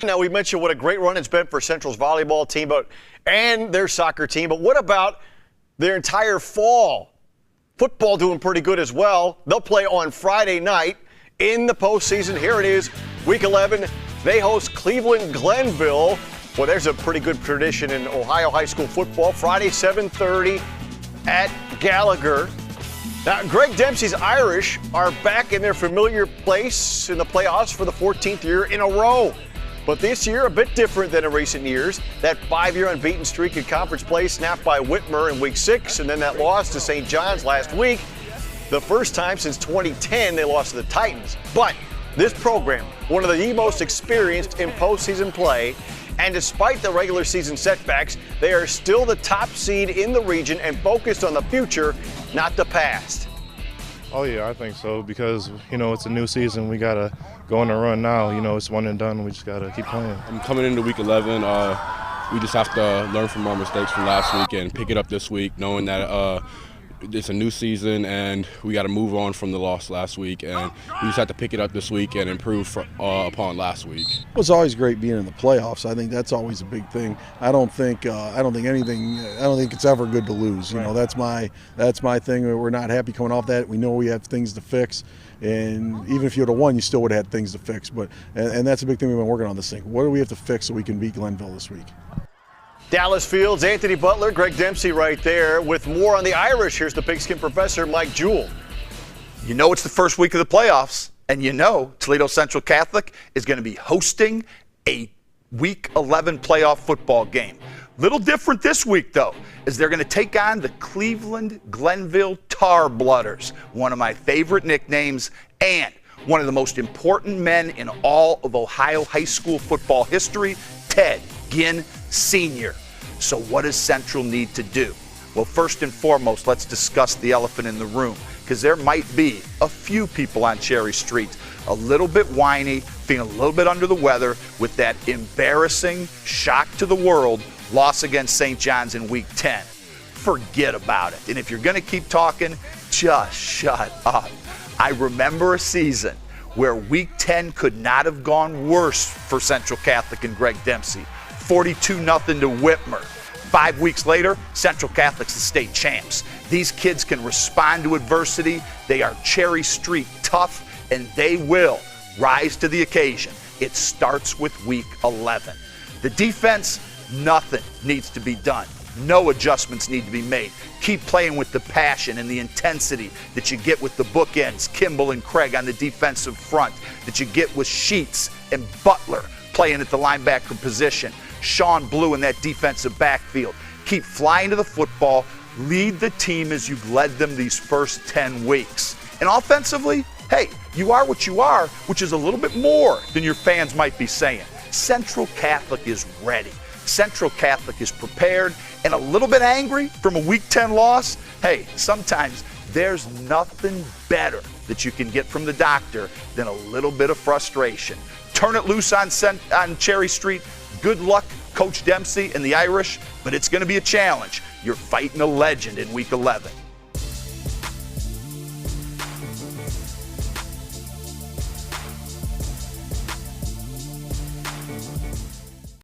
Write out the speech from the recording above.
Now, we mentioned what a great run it's been for Central's volleyball team and their soccer team, but what about their entire fall? Football doing pretty good as well. They'll play on Friday night in the postseason. Here it is, Week 11. They host Cleveland Glenville. Well, there's a pretty good tradition in Ohio high school football. Friday, 7:30 at Gallagher. Now, Greg Dempsey's Irish are back in their familiar place in the playoffs for the 14th year in a row. But this year, a bit different than in recent years. That 5-year unbeaten streak in conference play snapped by Whitmer in Week 6, and then that loss to St. John's last week. The first time since 2010 they lost to the Titans. But this program, one of the most experienced in postseason play, and despite the regular season setbacks, they are still the top seed in the region and focused on the future, not the past. Oh, yeah, I think so because, it's a new season. We got to go on a run now. It's one and done. We just got to keep playing. I'm coming into Week 11. We just have to learn from our mistakes from last week and pick it up this week, knowing that it's a new season and we got to move on from the loss last week, and we just have to pick it up this week and improve upon last week. It's always great being in the playoffs. I think that's always a big thing. I don't think it's ever good to lose. That's my thing. We're not happy coming off that. We know we have things to fix, and even if you would have won, you still would have had things to fix. And that's a big thing we've been working on this thing. What do we have to fix so we can beat Glenville this week? Dallas Fields, Anthony Butler, Greg Dempsey right there. With more on the Irish, here's the Pigskin professor, Mike Jewell. It's the first week of the playoffs, and Toledo Central Catholic is going to be hosting a Week 11 playoff football game. Little different this week, though, as they're going to take on the Cleveland Glenville Tar Blooders, one of my favorite nicknames and one of the most important men in all of Ohio high school football history, Ted Ginn Sr. So what does Central need to do? Well, first and foremost, let's discuss the elephant in the room, because there might be a few people on Cherry Street a little bit whiny, feeling a little bit under the weather with that embarrassing, shock to the world loss against St. John's in Week 10. Forget about it. And if you're going to keep talking, just shut up. I remember a season where Week 10 could not have gone worse for Central Catholic and Greg Dempsey. 42-0 to Whitmer. 5 weeks later, Central Catholic's the state champs. These kids can respond to adversity. They are Cherry Street tough, and they will rise to the occasion. It starts with Week 11. The defense, nothing needs to be done. No adjustments need to be made. Keep playing with the passion and the intensity that you get with the bookends, Kimball and Craig on the defensive front, that you get with Schiets and Butler playing at the linebacker position. Sean Blue in that defensive backfield. Keep flying to the football. Lead the team as you've led them these first 10 weeks. And offensively, hey, you are what you are, which is a little bit more than your fans might be saying. Central Catholic is ready. Central Catholic is prepared and a little bit angry from a Week 10 loss. Hey, sometimes there's nothing better that you can get from the doctor than a little bit of frustration. Turn it loose on Cherry Street. Good luck, Coach Dempsey and the Irish, but it's going to be a challenge. You're fighting a legend in Week 11.